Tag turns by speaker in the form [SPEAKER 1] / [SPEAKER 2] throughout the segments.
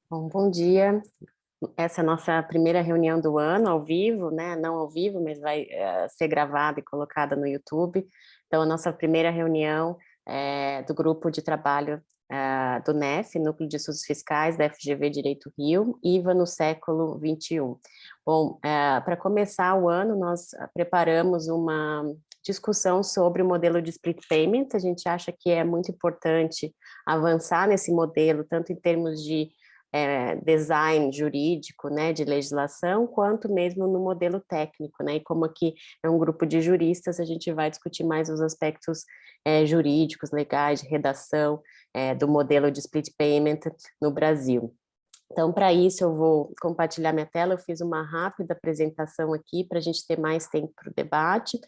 [SPEAKER 1] Bom dia. Essa é a nossa primeira reunião do ano, ao vivo, né? Não ao vivo, mas vai ser gravada e colocada no YouTube. Então, a nossa primeira reunião do grupo de trabalho do NEF, Núcleo de Estudos Fiscais da FGV Direito Rio, IVA no século XXI. Bom, para começar o ano, nós preparamos uma discussão sobre o modelo de split payment. A gente acha que é muito importante avançar nesse modelo, tanto em termos de design jurídico, né, de legislação, quanto mesmo no modelo técnico, né, e como aqui é um grupo de juristas, a gente vai discutir mais os aspectos jurídicos, legais, de redação do modelo de split payment no Brasil. Então, para isso, eu vou compartilhar minha tela, eu fiz uma rápida apresentação aqui, para a gente ter mais tempo para o debate,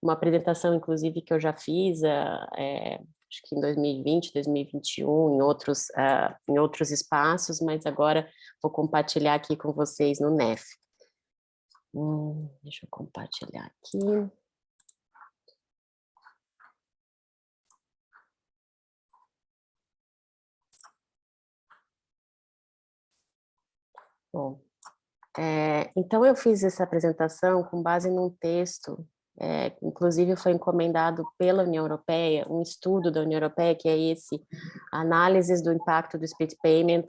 [SPEAKER 1] uma apresentação, inclusive, que eu já fiz, acho que em 2020, 2021, em outros espaços, mas agora vou compartilhar aqui com vocês no NEF. Deixa eu compartilhar aqui. Bom, então eu fiz essa apresentação com base num texto, inclusive foi encomendado pela União Europeia, um estudo da União Europeia, que é esse, Análises do Impacto do Split Payment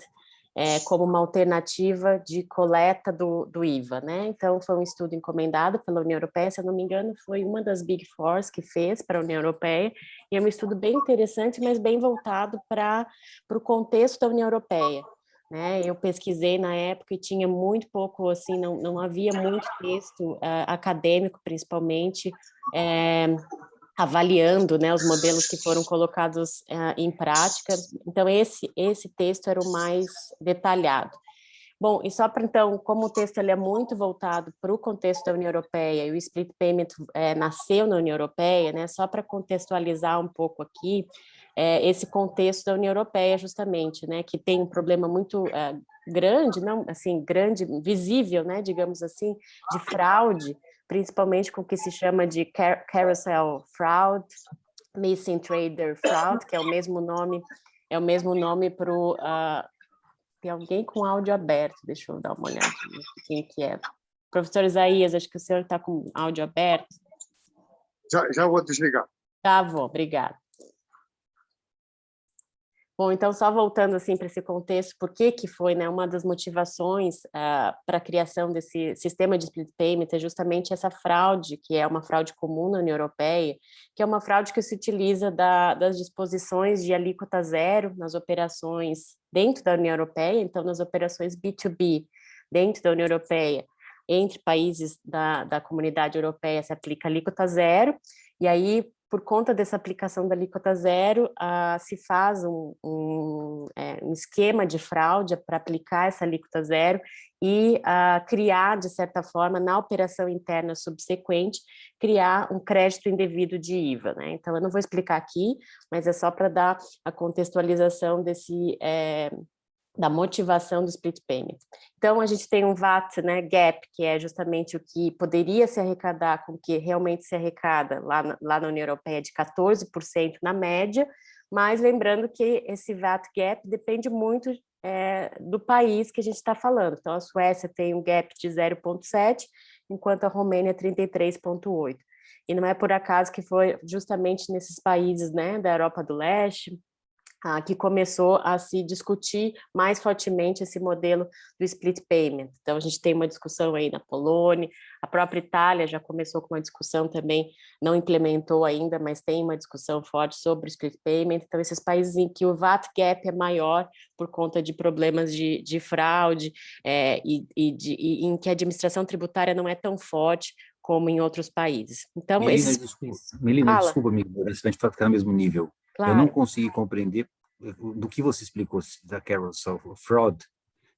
[SPEAKER 1] como uma alternativa de coleta do IVA, né? Então, foi um estudo encomendado pela União Europeia, se eu não me engano, foi uma das Big Fours que fez para a União Europeia, e é um estudo bem interessante, mas bem voltado para o contexto da União Europeia. Né, eu pesquisei na época e tinha muito pouco, assim, não havia muito texto acadêmico, principalmente, avaliando, né, os modelos que foram colocados em prática. Então, esse texto era o mais detalhado. Bom, e só para então, como o texto ele é muito voltado para o contexto da União Europeia e o split payment nasceu na União Europeia, né? Só para contextualizar um pouco aqui, esse contexto da União Europeia justamente, né? Que tem um problema muito grande, não assim grande, visível, né? Digamos assim, de fraude, principalmente com o que se chama de carousel fraud, missing trader fraud, que é o mesmo nome para o tem alguém com áudio aberto, deixa eu dar uma olhadinha quem que é. Professor Isaías, acho que o senhor está com áudio aberto.
[SPEAKER 2] Já vou desligar.
[SPEAKER 1] Tá bom, obrigada. Bom, então, só voltando assim para esse contexto, por que foi, né, uma das motivações para a criação desse sistema de split payment é justamente essa fraude, que é uma fraude comum na União Europeia, que é uma fraude que se utiliza das disposições de alíquota zero nas operações dentro da União Europeia, então nas operações B2B dentro da União Europeia, entre países da comunidade europeia se aplica alíquota zero, e aí por conta dessa aplicação da alíquota zero, se faz um esquema de fraude para aplicar essa alíquota zero e criar, de certa forma, na operação interna subsequente, criar um crédito indevido de IVA. Né? Então, eu não vou explicar aqui, mas é só para dar a contextualização da motivação do split payment. Então, a gente tem um VAT, né, gap, que é justamente o que poderia se arrecadar com o que realmente se arrecada lá na União Europeia de 14% na média, mas lembrando que esse VAT gap depende muito do país que a gente está falando. Então, a Suécia tem um gap de 0,7, enquanto a Romênia 33,8. E não é por acaso que foi justamente nesses países, né, da Europa do Leste, que começou a se discutir mais fortemente esse modelo do split payment. Então, a gente tem uma discussão aí na Polônia, a própria Itália já começou com uma discussão também, não implementou ainda, mas tem uma discussão forte sobre o split payment. Então, esses países em que o VAT gap é maior por conta de problemas de fraude e em que a administração tributária não é tão forte como em outros países. Então,
[SPEAKER 2] Melina, desculpa, amigo, a gente vai ficar no mesmo nível.
[SPEAKER 1] Claro.
[SPEAKER 2] Eu não consegui compreender do que você explicou da carousel fraud,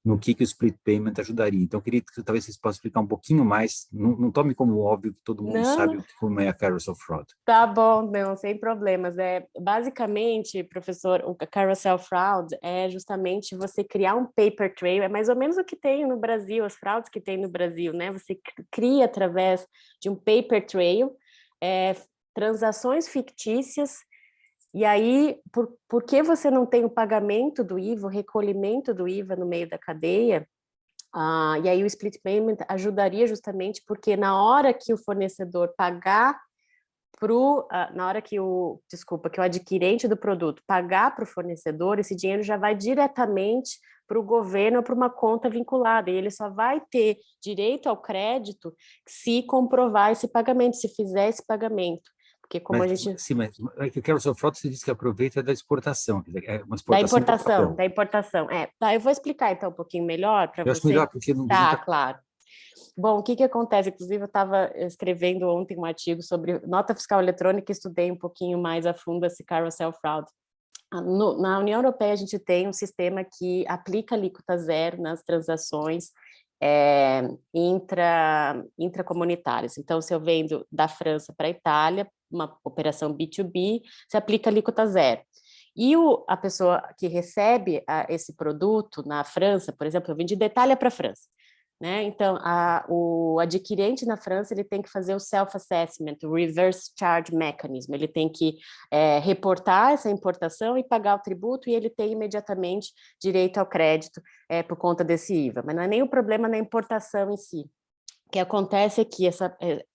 [SPEAKER 2] no que o split payment ajudaria. Então, eu queria que talvez vocês possam explicar um pouquinho mais. Não tome como óbvio que todo mundo sabe como é a carousel fraud.
[SPEAKER 1] Tá bom, não, sem problemas. Basicamente, professor, o carousel fraud é justamente você criar um paper trail, é mais ou menos o que tem no Brasil, as fraudes que tem no Brasil, né? Você cria através de um paper trail transações fictícias E aí, por que você não tem o pagamento do IVA, o recolhimento do IVA no meio da cadeia? E aí o split payment ajudaria justamente porque na hora que o fornecedor pagar na hora que que o adquirente do produto pagar para o fornecedor, esse dinheiro já vai diretamente para o governo ou para uma conta vinculada, e ele só vai ter direito ao crédito se comprovar esse pagamento, se fizer esse pagamento. Porque como a gente...
[SPEAKER 2] Sim, mas eu quero só fraude, você disse que aproveita da exportação, quer dizer, é uma exportação por papel.
[SPEAKER 1] Da importação. Tá, eu vou explicar então um pouquinho melhor para
[SPEAKER 2] Eu acho
[SPEAKER 1] você.
[SPEAKER 2] melhor, porque não
[SPEAKER 1] Tá, claro. Bom, o que acontece? Inclusive, eu estava escrevendo ontem um artigo sobre nota fiscal eletrônica e estudei um pouquinho mais a fundo esse carousel fraud. Na União Europeia, a gente tem um sistema que aplica alíquota zero nas transações intracomunitárias. Então, se eu vendo da França para a Itália, uma operação B2B, se aplica alíquota zero. E a pessoa que recebe esse produto na França, por exemplo, eu vendi da Itália para a França, né? Então, o adquirente na França ele tem que fazer o self-assessment, o reverse charge mechanism, ele tem que reportar essa importação e pagar o tributo, e ele tem imediatamente direito ao crédito por conta desse IVA. Mas não é nem o problema na importação em si. O que acontece é que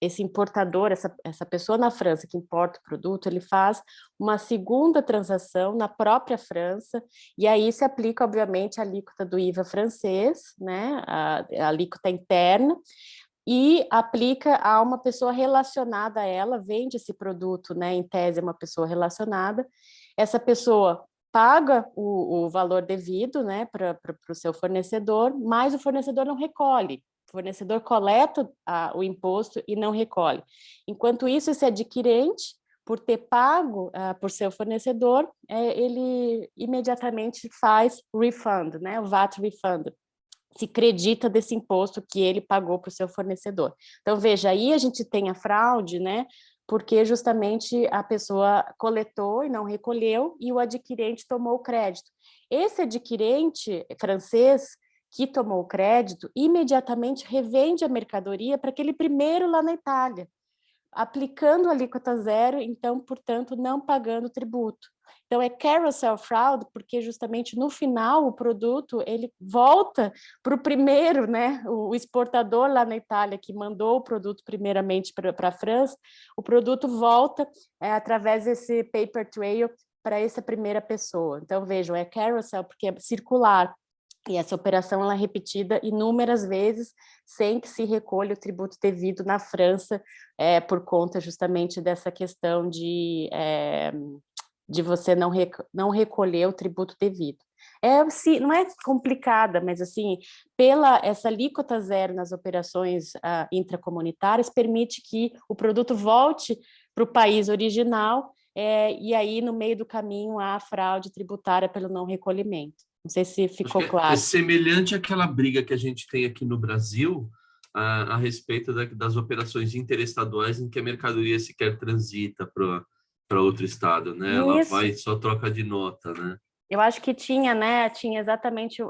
[SPEAKER 1] esse importador, essa pessoa na França que importa o produto, ele faz uma segunda transação na própria França, e aí se aplica, obviamente, a alíquota do IVA francês, né, a alíquota interna, e aplica a uma pessoa relacionada a ela, vende esse produto, né, em tese é uma pessoa relacionada, essa pessoa paga o valor devido, né, para o seu fornecedor, mas o fornecedor não recolhe. O fornecedor coleta o imposto e não recolhe. Enquanto isso, esse adquirente, por ter pago por seu fornecedor, ele imediatamente faz refund, né, o VAT refund, se credita desse imposto que ele pagou para o seu fornecedor. Então, veja, aí a gente tem a fraude, né, porque justamente a pessoa coletou e não recolheu e o adquirente tomou o crédito. Esse adquirente francês que tomou o crédito, imediatamente revende a mercadoria para aquele primeiro lá na Itália, aplicando a alíquota zero, então, portanto, não pagando tributo. Então, é carousel fraud, porque justamente no final o produto ele volta para o primeiro, né? O exportador lá na Itália que mandou o produto primeiramente para a França, o produto volta através desse paper trail para essa primeira pessoa. Então, vejam, é carousel porque é circular. E essa operação ela é repetida inúmeras vezes, sem que se recolha o tributo devido na França, por conta justamente dessa questão de você não recolher o tributo devido. Não é complicada, mas assim, essa alíquota zero nas operações intracomunitárias permite que o produto volte para o país original, e aí no meio do caminho há a fraude tributária pelo não recolhimento. Não sei se ficou claro.
[SPEAKER 3] É semelhante àquela briga que a gente tem aqui no Brasil a respeito das operações interestaduais em que a mercadoria sequer transita para outro estado, né? Ela vai só troca de nota, né?
[SPEAKER 1] Eu acho que tinha, né? Tinha exatamente,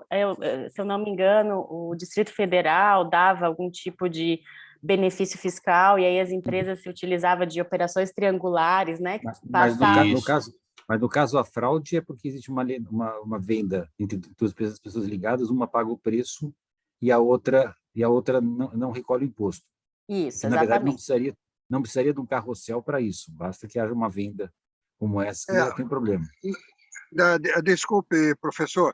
[SPEAKER 1] se eu não me engano, o Distrito Federal dava algum tipo de benefício fiscal e aí as empresas se utilizavam de operações triangulares, né?
[SPEAKER 2] Mas no caso, a fraude é porque existe uma venda entre duas pessoas ligadas, uma paga o preço e a outra não recolhe o imposto.
[SPEAKER 1] Isso,
[SPEAKER 2] que, na verdade,
[SPEAKER 1] exatamente.
[SPEAKER 2] não precisaria de um carrossel para isso, basta que haja uma venda como essa, que não tem problema.
[SPEAKER 4] Desculpe, professor.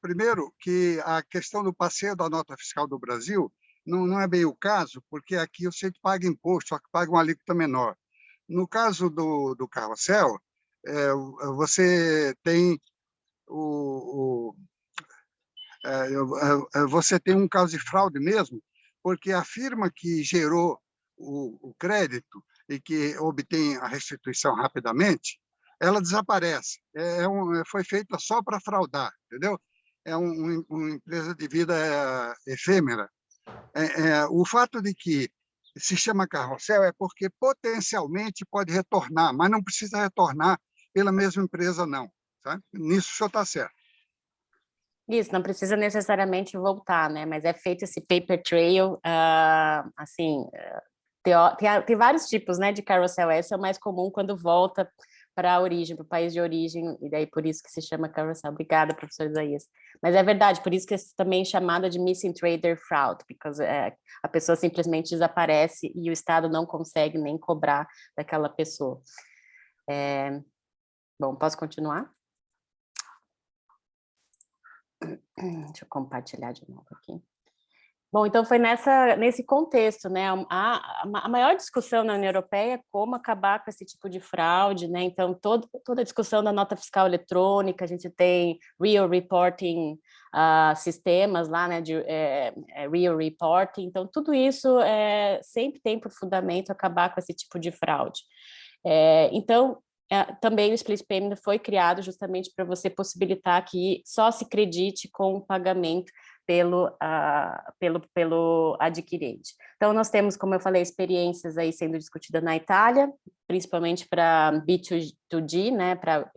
[SPEAKER 4] Primeiro, que a questão do passeio da nota fiscal do Brasil não é bem o caso, porque aqui você paga imposto, só que paga uma alíquota menor. No caso do carrossel, você tem você tem um caso de fraude mesmo, porque a firma que gerou o crédito e que obtém a restituição rapidamente, ela desaparece. Foi feita só para fraudar, entendeu? É uma empresa de vida efêmera. O fato de que se chama carrossel é porque potencialmente pode retornar, mas não precisa retornar pela mesma empresa, não. Tá? Nisso o senhor está certo.
[SPEAKER 1] Isso, não precisa necessariamente voltar, né? Mas é feito esse paper trail, assim, tem vários tipos, né, de carousel. Esse é o mais comum quando volta para a origem, para o país de origem, e daí por isso que se chama carousel. Obrigada, professor Isaías. Mas é verdade, por isso que é também chamada de missing trader fraud, porque a pessoa simplesmente desaparece e o Estado não consegue nem cobrar daquela pessoa. Bom, posso continuar? Deixa eu compartilhar de novo aqui. Bom, então foi nesse contexto, né? A maior discussão na União Europeia é como acabar com esse tipo de fraude, né? Então, toda a discussão da nota fiscal eletrônica, a gente tem real reporting sistemas lá, né? De real reporting, então tudo isso sempre tem por fundamento acabar com esse tipo de fraude. Então, também o split payment foi criado justamente para você possibilitar que só se acredite com o pagamento pelo adquirente. Então, nós temos, como eu falei, experiências aí sendo discutidas na Itália, principalmente para B2G, né, para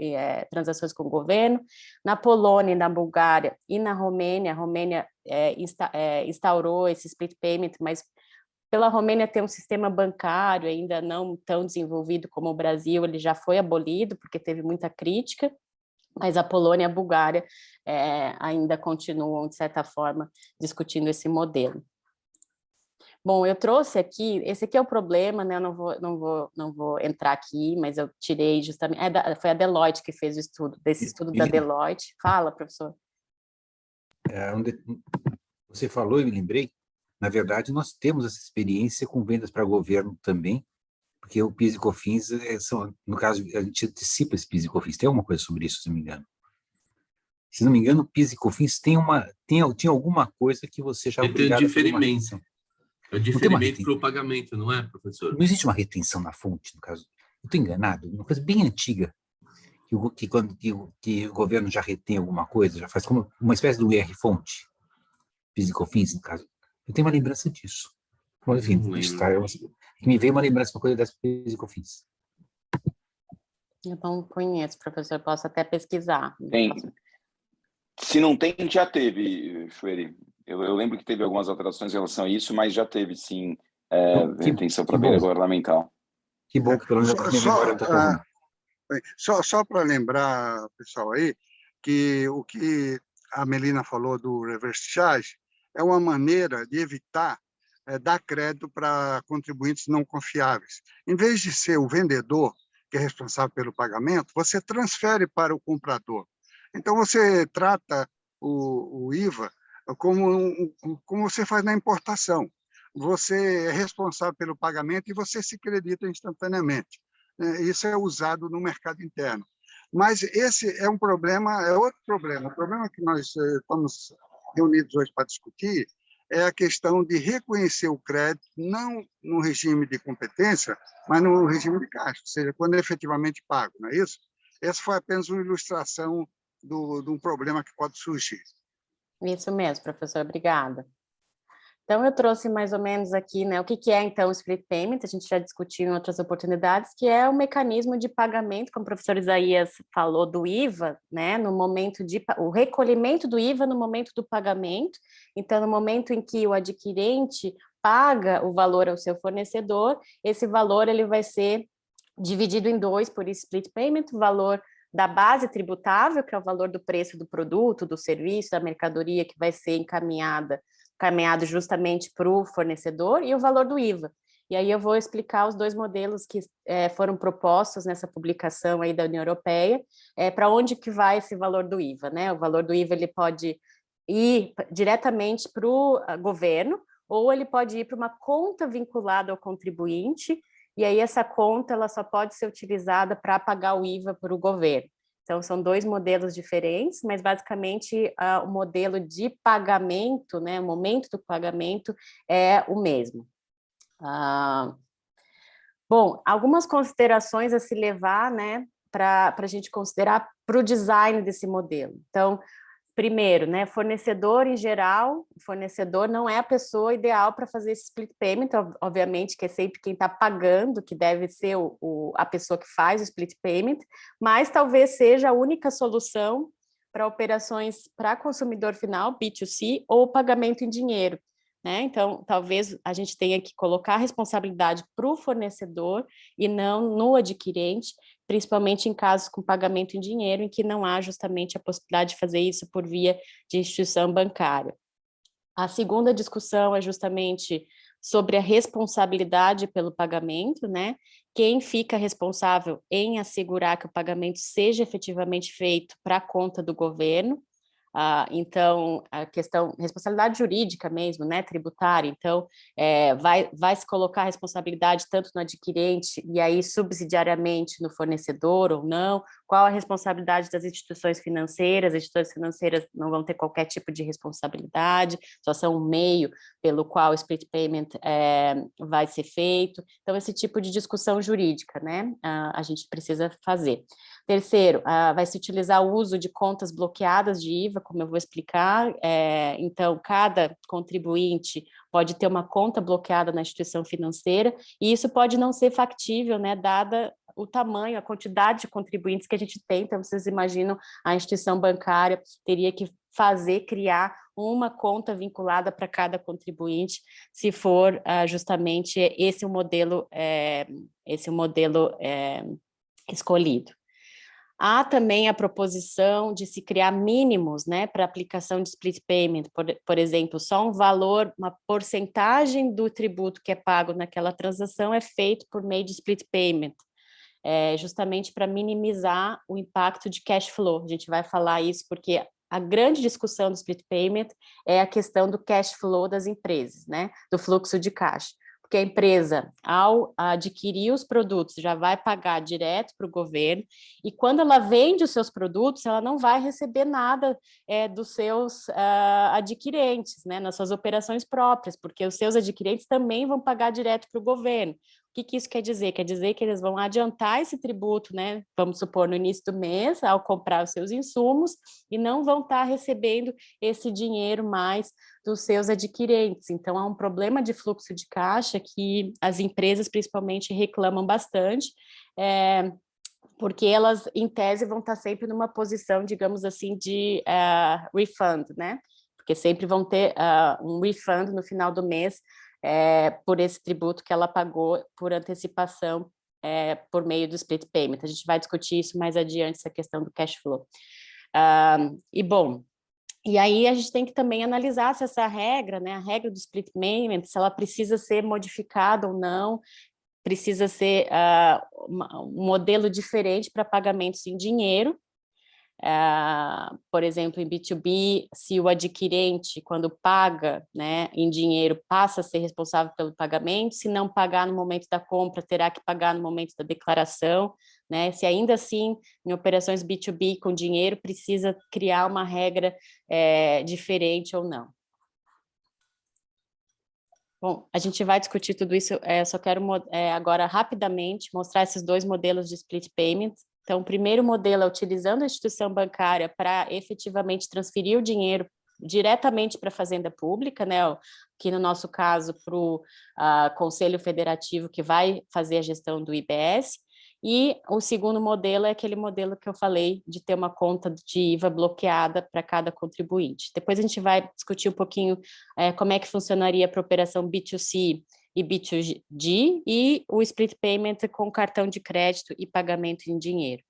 [SPEAKER 1] transações com o governo, na Polônia, na Bulgária e na Romênia. A Romênia instaurou esse split payment, mas pela Romênia ter um sistema bancário ainda não tão desenvolvido como o Brasil, ele já foi abolido, porque teve muita crítica, mas a Polônia e a Bulgária ainda continuam, de certa forma, discutindo esse modelo. Bom, eu trouxe aqui, esse aqui é o problema, né? Eu não vou entrar aqui, mas eu tirei justamente, foi a Deloitte que fez o estudo, desse estudo da Deloitte. Fala, professor.
[SPEAKER 2] Você falou e me lembrei, na verdade, nós temos essa experiência com vendas para governo também, porque o PIS e COFINS, no caso, a gente antecipa esse PIS e COFINS. Tem alguma coisa sobre isso, se não me engano? Se não me engano, o PIS e COFINS tinha alguma coisa que você já obrigado a fazer uma retenção.
[SPEAKER 3] É o diferimento para o pagamento, não é, professor?
[SPEAKER 2] Não existe uma retenção na fonte, no caso. Eu estou enganado, uma coisa bem antiga, que o governo já retém alguma coisa, já faz como uma espécie do IR-fonte, PIS e COFINS, no caso. Eu tenho uma lembrança disso. Enfim, me veio uma lembrança, uma coisa dessa PIS e COFINS.
[SPEAKER 1] Eu não conheço, professor, posso até pesquisar.
[SPEAKER 5] Tem. Se não tem, já teve, Chueri. Eu lembro que teve algumas alterações em relação a isso, mas já teve, sim, retenção para venda governamental.
[SPEAKER 2] Que bom que pelo menos a minha memória está correndo.
[SPEAKER 4] Só para lembrar, pessoal, aí, que o que a Melina falou do reverse charge é uma maneira de evitar dar crédito para contribuintes não confiáveis. Em vez de ser o vendedor que é responsável pelo pagamento, você transfere para o comprador. Então, você trata o IVA como você faz na importação. Você é responsável pelo pagamento e você se acredita instantaneamente. Isso é usado no mercado interno. Mas esse é um problema, é outro problema. O problema que nós estamos reunidos hoje para discutir é a questão de reconhecer o crédito, não no regime de competência, mas no regime de caixa, ou seja, quando é efetivamente pago, não é isso? Essa foi apenas uma ilustração de um problema que pode surgir.
[SPEAKER 1] Isso mesmo, professor, obrigada. Então, eu trouxe mais ou menos aqui, né, o que é, então, o split payment, a gente já discutiu em outras oportunidades, que é o mecanismo de pagamento, como o professor Isaías falou, do IVA, né, no momento o recolhimento do IVA no momento do pagamento. Então, no momento em que o adquirente paga o valor ao seu fornecedor, esse valor ele vai ser dividido em dois por split payment, o valor da base tributável, que é o valor do preço do produto, do serviço, da mercadoria que vai ser encaminhado justamente para o fornecedor, e o valor do IVA. E aí eu vou explicar os dois modelos que foram propostos nessa publicação aí da União Europeia, para onde que vai esse valor do IVA, né? O valor do IVA ele pode ir diretamente para o governo, ou ele pode ir para uma conta vinculada ao contribuinte, e aí essa conta ela só pode ser utilizada para pagar o IVA para o governo. Então, são dois modelos diferentes, mas basicamente o modelo de pagamento, né, o momento do pagamento é o mesmo. Bom, algumas considerações a se levar, né, para a gente considerar para o design desse modelo. Então, primeiro, né, fornecedor em geral, o fornecedor não é a pessoa ideal para fazer esse split payment, obviamente que é sempre quem está pagando, que deve ser a pessoa que faz o split payment, mas talvez seja a única solução para operações para consumidor final, B2C, ou pagamento em dinheiro, né? Então, talvez a gente tenha que colocar a responsabilidade para o fornecedor e não no adquirente, principalmente em casos com pagamento em dinheiro, em que não há justamente a possibilidade de fazer isso por via de instituição bancária. A segunda discussão é justamente sobre a responsabilidade pelo pagamento, né? Quem fica responsável em assegurar que o pagamento seja efetivamente feito para a conta do governo. Então, a questão, responsabilidade jurídica mesmo, né, tributária, então, vai se colocar a responsabilidade tanto no adquirente e aí subsidiariamente no fornecedor ou não, qual a responsabilidade das instituições financeiras, as instituições financeiras não vão ter qualquer tipo de responsabilidade, só são um meio pelo qual o split payment vai ser feito, então esse tipo de discussão jurídica, né, a gente precisa fazer. Terceiro, vai se utilizar o uso de contas bloqueadas de IVA, como eu vou explicar, então cada contribuinte pode ter uma conta bloqueada na instituição financeira, e isso pode não ser factível, né, dada o tamanho, a quantidade de contribuintes que a gente tem, então vocês imaginam a instituição bancária teria que criar uma conta vinculada para cada contribuinte, se for justamente esse o modelo escolhido. Há também a proposição de se criar mínimos, né, para aplicação de split payment, por exemplo, só um valor, uma porcentagem do tributo que é pago naquela transação é feito por meio de split payment, justamente para minimizar o impacto de cash flow. A gente vai falar isso porque a grande discussão do split payment é a questão do cash flow das empresas, né, do fluxo de caixa. Porque a empresa, ao adquirir os produtos, já vai pagar direto para o governo, e quando ela vende os seus produtos, ela não vai receber nada dos seus adquirentes, né, nas suas operações próprias, porque os seus adquirentes também vão pagar direto para o governo. O que isso quer dizer? Quer dizer que eles vão adiantar esse tributo, né, vamos supor, no início do mês, ao comprar os seus insumos, e não vão estar recebendo esse dinheiro mais dos seus adquirentes. Então, há um problema de fluxo de caixa que as empresas, principalmente, reclamam bastante, porque elas, em tese, vão estar sempre numa posição, digamos assim, de refund, né? Porque sempre vão ter um refund no final do mês por esse tributo que ela pagou por antecipação por meio do split payment. A gente vai discutir isso mais adiante, essa questão do cash flow. E aí a gente tem que também analisar se essa regra, né, a regra do split payment, se ela precisa ser modificada ou não, precisa ser um modelo diferente para pagamentos em dinheiro. Por exemplo, em B2B, se o adquirente, quando paga, né, em dinheiro, passa a ser responsável pelo pagamento, se não pagar no momento da compra, terá que pagar no momento da declaração, né? Se ainda assim, em operações B2B com dinheiro, precisa criar uma regra diferente ou não. Bom, a gente vai discutir tudo isso, só quero agora rapidamente mostrar esses dois modelos de split payment. Então, o primeiro modelo é utilizando a instituição bancária para efetivamente transferir o dinheiro diretamente para a Fazenda Pública, né? Que no nosso caso, para o Conselho Federativo, que vai fazer a gestão do IBS. E o segundo modelo é aquele modelo que eu falei, de ter uma conta de IVA bloqueada para cada contribuinte. Depois a gente vai discutir um pouquinho como é que funcionaria para a operação B2C e B2G e o split payment com cartão de crédito e pagamento em dinheiro.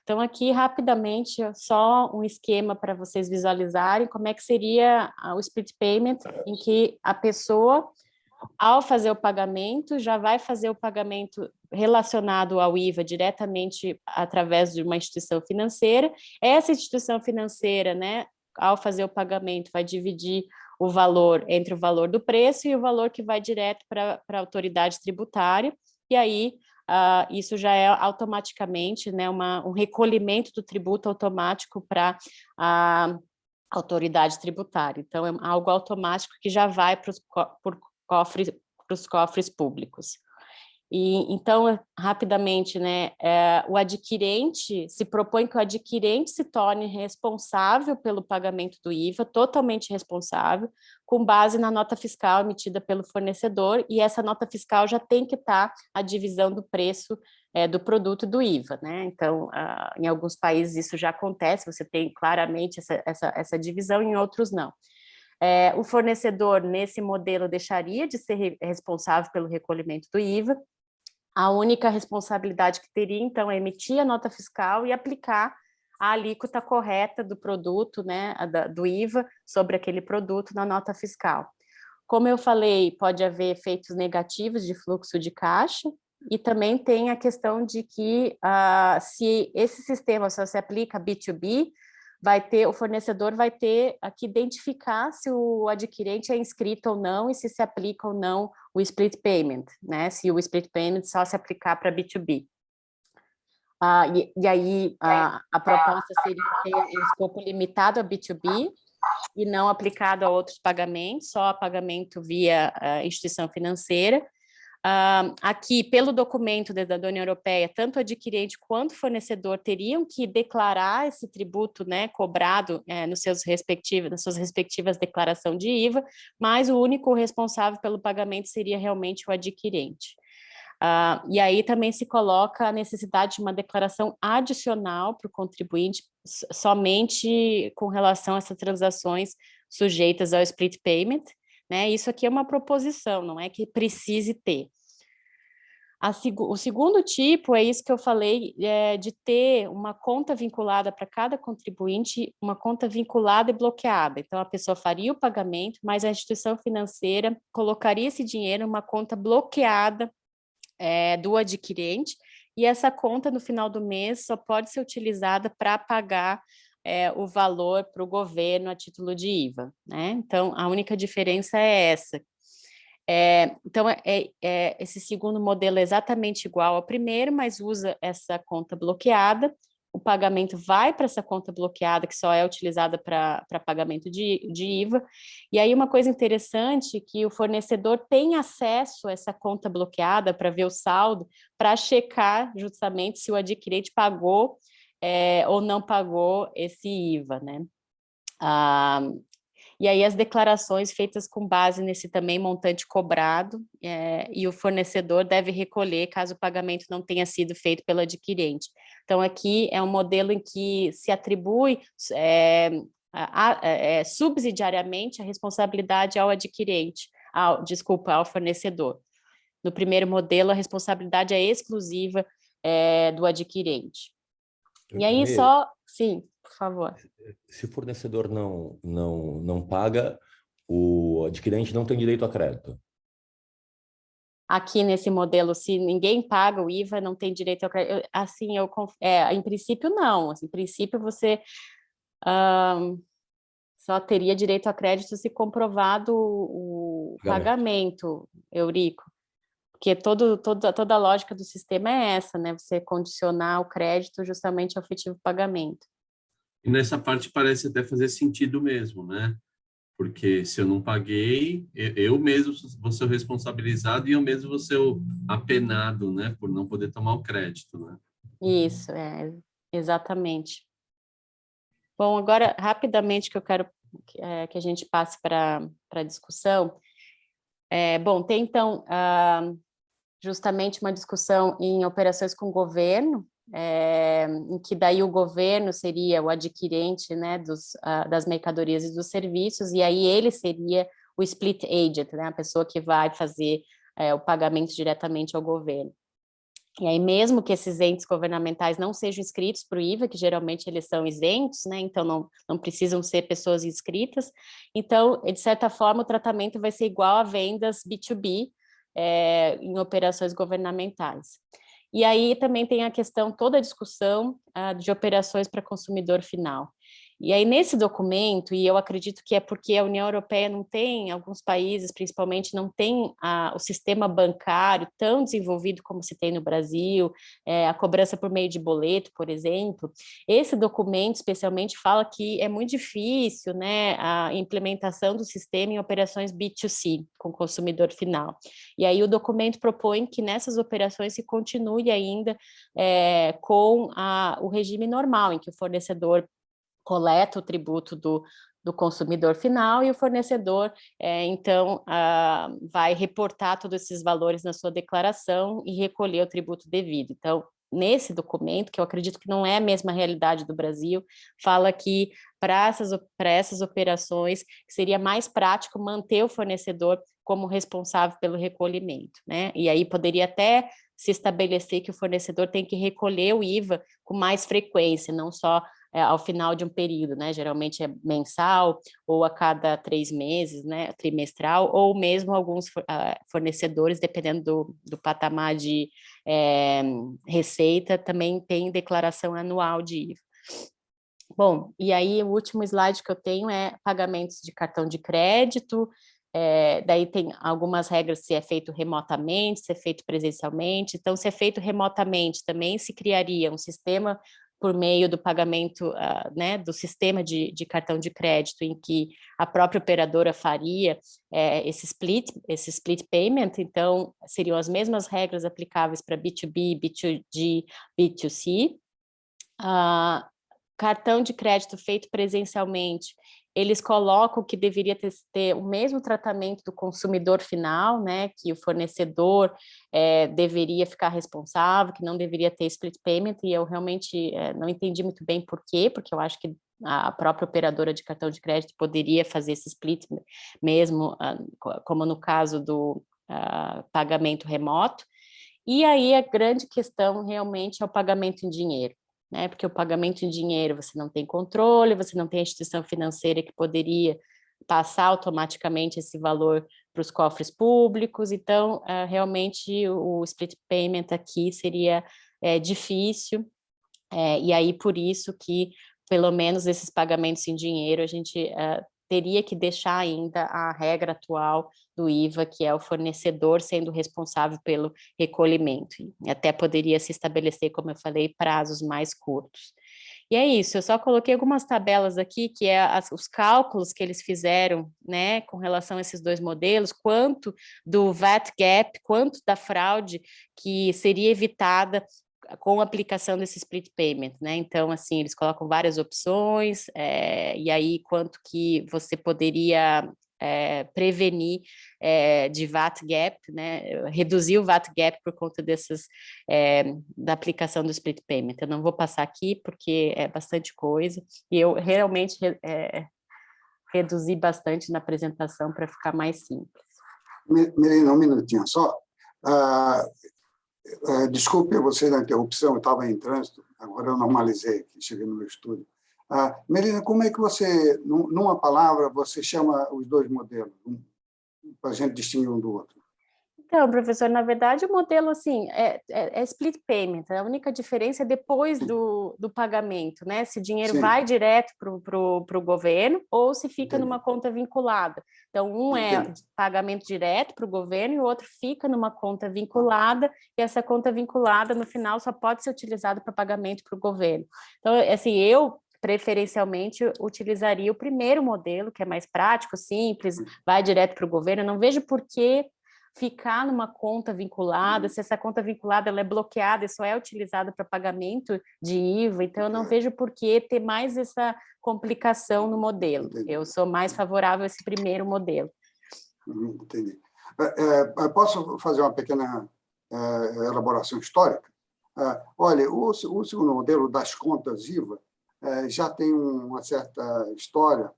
[SPEAKER 1] Então, aqui, rapidamente, só um esquema para vocês visualizarem como é que seria o split payment, em que a pessoa, ao fazer o pagamento, já vai fazer o pagamento relacionado ao IVA diretamente através de uma instituição financeira. Essa instituição financeira, né, ao fazer o pagamento, vai dividir o valor entre o valor do preço e o valor que vai direto para a autoridade tributária, e aí isso já é automaticamente, né, um recolhimento do tributo automático para a autoridade tributária. Então, é algo automático que já vai para os cofres públicos. E, então, rapidamente, né, o adquirente, se propõe que o adquirente se torne responsável pelo pagamento do IVA, totalmente responsável, com base na nota fiscal emitida pelo fornecedor, e essa nota fiscal já tem que estar a divisão do preço do produto do IVA, né? Então, em alguns países isso já acontece, você tem claramente essa divisão, em outros não. O fornecedor, nesse modelo, deixaria de ser responsável pelo recolhimento do IVA, A única responsabilidade que teria, então, é emitir a nota fiscal e aplicar a alíquota correta do produto, né, do IVA, sobre aquele produto na nota fiscal. Como eu falei, pode haver efeitos negativos de fluxo de caixa, e também tem a questão de que se esse sistema só se aplica B2B, o fornecedor vai ter que identificar se o adquirente é inscrito ou não e se aplica ou não o split payment, né? Se o split payment só se aplicar para B2B. E aí a proposta seria ter um escopo limitado a B2B e não aplicado a outros pagamentos, só a pagamento via instituição financeira. Aqui, pelo documento da União Europeia, tanto o adquirente quanto o fornecedor teriam que declarar esse tributo, né, cobrado nas suas respectivas declarações de IVA, mas o único responsável pelo pagamento seria realmente o adquirente. E aí também se coloca a necessidade de uma declaração adicional para o contribuinte somente com relação a essas transações sujeitas ao split payment, né? Isso aqui é uma proposição, não é que precise ter. O segundo tipo é isso que eu falei, de ter uma conta vinculada para cada contribuinte, uma conta vinculada e bloqueada. Então, a pessoa faria o pagamento, mas a instituição financeira colocaria esse dinheiro numa conta bloqueada do adquirente, e essa conta, no final do mês, só pode ser utilizada para pagar o valor para o governo a título de IVA, né? Então, a única diferença é essa. Então, esse segundo modelo é exatamente igual ao primeiro, mas usa essa conta bloqueada, o pagamento vai para essa conta bloqueada, que só é utilizada para pagamento de IVA, e aí uma coisa interessante, que o fornecedor tem acesso a essa conta bloqueada para ver o saldo, para checar justamente se o adquirente pagou ou não pagou esse IVA, né? E aí as declarações feitas com base nesse também montante cobrado, e o fornecedor deve recolher caso o pagamento não tenha sido feito pelo adquirente. Então, aqui é um modelo em que se atribui subsidiariamente a responsabilidade ao adquirente, ao fornecedor. No primeiro modelo, a responsabilidade é exclusiva do adquirente. E aí sim, por favor.
[SPEAKER 6] Se o fornecedor não paga, o adquirente não tem direito a crédito.
[SPEAKER 1] Aqui nesse modelo, se ninguém paga o IVA, não tem direito a crédito. Assim, em princípio, não. Assim, em princípio, você só teria direito a crédito se comprovado o pagamento, Eurico. Porque toda a lógica do sistema é essa, né? Você condicionar o crédito justamente ao efetivo pagamento.
[SPEAKER 3] E nessa parte parece até fazer sentido mesmo, né? Porque se eu não paguei, eu mesmo vou ser o responsabilizado e eu mesmo vou ser o apenado, né? Por não poder tomar o crédito, né?
[SPEAKER 1] Isso, exatamente. Bom, agora, rapidamente, que eu quero que a gente passe para a discussão. Bom, tem, então, justamente uma discussão em operações com o governo, em que daí o governo seria o adquirente, né, das mercadorias e dos serviços, e aí ele seria o split agent, né, a pessoa que vai fazer o pagamento diretamente ao governo. E aí, mesmo que esses entes governamentais não sejam inscritos para o IVA, que geralmente eles são isentos, né, então não precisam ser pessoas inscritas, então, de certa forma, o tratamento vai ser igual a vendas B2B em operações governamentais. E aí também tem a questão, toda a discussão de operações para consumidor final. E aí nesse documento, e eu acredito que é porque a União Europeia não tem, alguns países principalmente, não tem o sistema bancário tão desenvolvido como se tem no Brasil, a cobrança por meio de boleto, por exemplo. Esse documento especialmente fala que é muito difícil, né, a implementação do sistema em operações B2C, com consumidor final. E aí o documento propõe que nessas operações se continue ainda com o regime normal, em que o fornecedor coleta o tributo do consumidor final e o fornecedor, então, vai reportar todos esses valores na sua declaração e recolher o tributo devido. Então, nesse documento, que eu acredito que não é a mesma realidade do Brasil, fala que para essas operações seria mais prático manter o fornecedor como responsável pelo recolhimento, né? E aí poderia até se estabelecer que o fornecedor tem que recolher o IVA com mais frequência, não só ao final de um período, né? Geralmente é mensal ou a cada 3 meses, né? Trimestral, ou mesmo alguns fornecedores, dependendo do patamar de receita, também tem declaração anual de IVA. Bom, e aí o último slide que eu tenho é pagamentos de cartão de crédito. Daí tem algumas regras se é feito remotamente, se é feito presencialmente. Então, se é feito remotamente, também se criaria um sistema por meio do pagamento, né, do sistema de cartão de crédito, em que a própria operadora faria esse split payment. Então, seriam as mesmas regras aplicáveis para B2B, B2G, B2C. Cartão de crédito feito presencialmente, eles colocam que deveria ter o mesmo tratamento do consumidor final, né, que o fornecedor deveria ficar responsável, que não deveria ter split payment, e eu realmente não entendi muito bem por quê, porque eu acho que a própria operadora de cartão de crédito poderia fazer esse split mesmo, como no caso do pagamento remoto. E aí a grande questão realmente é o pagamento em dinheiro, né? Porque o pagamento em dinheiro você não tem controle, você não tem a instituição financeira que poderia passar automaticamente esse valor para os cofres públicos. Então, realmente o split payment aqui seria difícil, e aí por isso que pelo menos esses pagamentos em dinheiro a gente teria que deixar ainda a regra atual do IVA, que é o fornecedor sendo responsável pelo recolhimento. E até poderia se estabelecer, como eu falei, prazos mais curtos. E é isso, eu só coloquei algumas tabelas aqui, que é os cálculos que eles fizeram, né, com relação a esses dois modelos, quanto do VAT gap, quanto da fraude que seria evitada com a aplicação desse split payment, né? Então, assim, eles colocam várias opções, e aí quanto que você poderia prevenir de VAT gap, né? Reduzir o VAT gap por conta da aplicação do split payment. Eu não vou passar aqui porque é bastante coisa, e eu realmente reduzi bastante na apresentação para ficar mais simples.
[SPEAKER 4] Melina, um minutinho só. Desculpe você da interrupção, eu estava em trânsito, agora eu normalizei aqui, cheguei no meu estúdio. Melina, como é que você, numa palavra, você chama os dois modelos, para a gente distinguir um do outro?
[SPEAKER 1] Então, professor, na verdade, o modelo, assim, é split payment, a única diferença é depois do pagamento, né? Se o dinheiro
[SPEAKER 4] Sim.
[SPEAKER 1] vai direto para o governo ou se fica numa conta vinculada. Então, um é pagamento direto para o governo e o outro fica numa conta vinculada, e essa conta vinculada, no final, só pode ser utilizada para pagamento para o governo. Então, assim, eu preferencialmente utilizaria o primeiro modelo, que é mais prático, simples, vai direto para o governo. Eu não vejo por que ficar numa conta vinculada, se essa conta vinculada ela é bloqueada e só é utilizada para pagamento de IVA, então eu não vejo por que ter mais essa complicação no modelo.
[SPEAKER 4] Entendi.
[SPEAKER 1] Eu sou mais favorável a esse primeiro modelo.
[SPEAKER 4] Entendi. Posso fazer uma pequena elaboração histórica? Olha, o segundo modelo das contas IVA já tem uma certa história,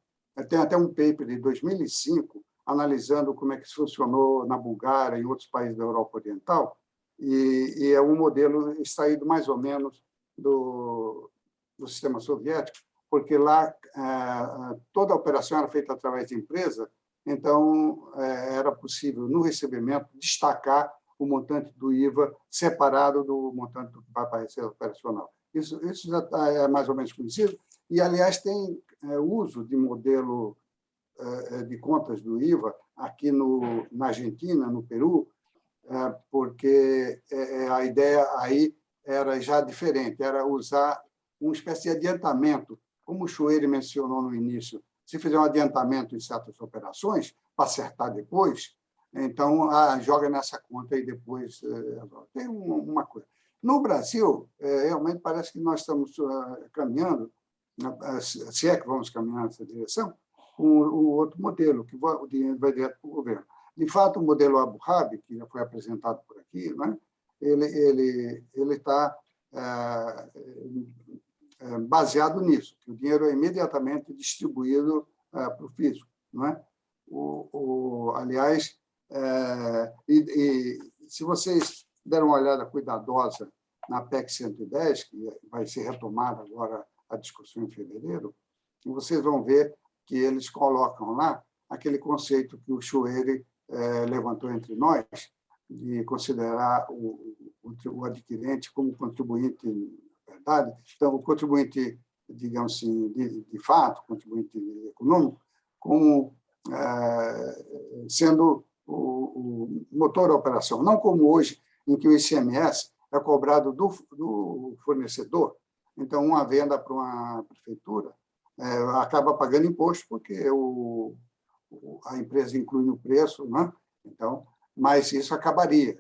[SPEAKER 4] tem até um paper de 2005, analisando como é que isso funcionou na Bulgária e em outros países da Europa Oriental, e é um modelo extraído mais ou menos do sistema soviético, porque lá toda a operação era feita através de empresa, então era possível, no recebimento, destacar o montante do IVA separado do montante do que vai para a receita operacional. Isso já é mais ou menos conhecido, e, aliás, tem uso de modelo de contas do IVA aqui na Argentina, no Peru, porque a ideia aí era já diferente, era usar uma espécie de adiantamento, como o Chueire mencionou no início. Se fizer um adiantamento em certas operações, para acertar depois, então joga nessa conta e depois tem uma coisa. No Brasil, realmente parece que nós estamos caminhando, se é que vamos caminhar nessa direção, o outro modelo, que o dinheiro vai direto para o governo. De fato, o modelo Abu Dhabi, que já foi apresentado por aqui, né, ele está baseado nisso, que o dinheiro é imediatamente distribuído para o fisco. Não é? Aliás, se vocês deram uma olhada cuidadosa na PEC 110, que vai ser retomada agora a discussão em fevereiro, e vocês vão ver que eles colocam lá aquele conceito que o Chueire levantou entre nós, de considerar o adquirente como contribuinte, na verdade. Então, o contribuinte, digamos assim, de fato, contribuinte econômico, como sendo o motor da operação, não como hoje, em que o ICMS é cobrado do fornecedor. Então, uma venda para uma prefeitura acaba pagando imposto porque a empresa inclui no preço, né? Então, mas isso acabaria.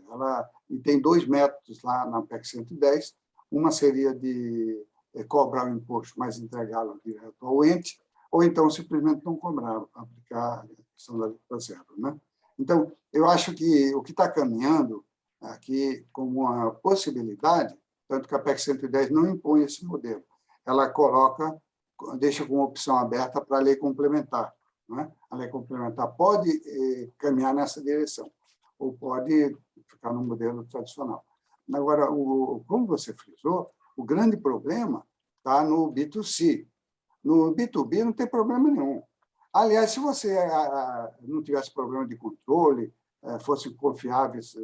[SPEAKER 4] E tem 2 métodos lá na PEC 110. Uma seria de cobrar o imposto, mas entregá-lo direto ao ente, ou então simplesmente não cobrar, aplicar a questão da alíquota zero, né? Então, eu acho que o que está caminhando aqui como uma possibilidade, tanto que a PEC 110 não impõe esse modelo, ela deixa como opção aberta para a lei complementar, né? A lei complementar pode caminhar nessa direção, ou pode ficar no modelo tradicional. Agora, como você frisou, o grande problema está no B2C. No B2B não tem problema nenhum. Aliás, se você não tivesse problema de controle, fossem confiáveis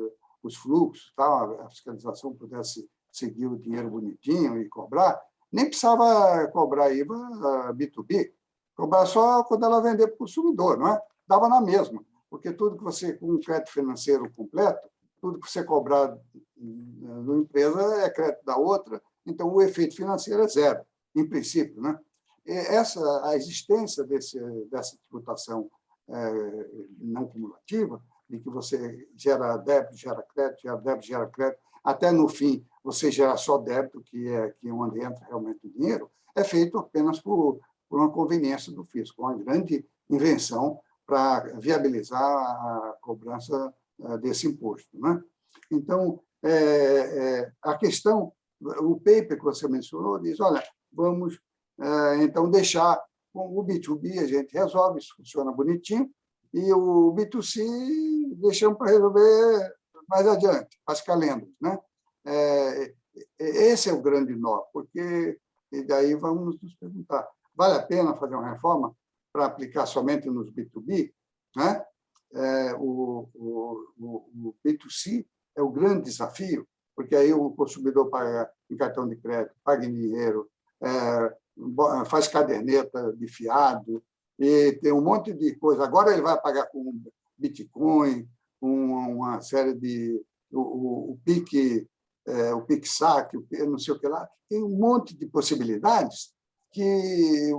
[SPEAKER 4] os fluxos, tal, a fiscalização pudesse seguir o dinheiro bonitinho e cobrar, nem precisava cobrar IVA B2B, cobrar só quando ela vender para o consumidor, não é? Dava na mesma, porque tudo que você, com um crédito financeiro completo, tudo que você cobrar numa empresa é crédito da outra, então o efeito financeiro é zero, em princípio, né? A existência dessa tributação não cumulativa, em que você gera débito, gera crédito, gera débito, gera crédito, até no fim você gera só débito, que é onde entra realmente o dinheiro, é feito apenas por uma conveniência do fisco, uma grande invenção para viabilizar a cobrança desse imposto, né? Então, a questão, o paper que você mencionou diz, olha, vamos então deixar com o B2B, a gente resolve, isso funciona bonitinho, e o B2C deixamos para resolver mais adiante, as calendas, né? Esse é o grande nó, porque e daí vamos nos perguntar, vale a pena fazer uma reforma para aplicar somente nos B2B, né? O B2C é o grande desafio, porque aí o consumidor paga em cartão de crédito, paga em dinheiro, faz caderneta de fiado, e tem um monte de coisa. Agora ele vai pagar com Bitcoin, com uma série de... o PIX-SAC, não sei o que lá. Tem um monte de possibilidades que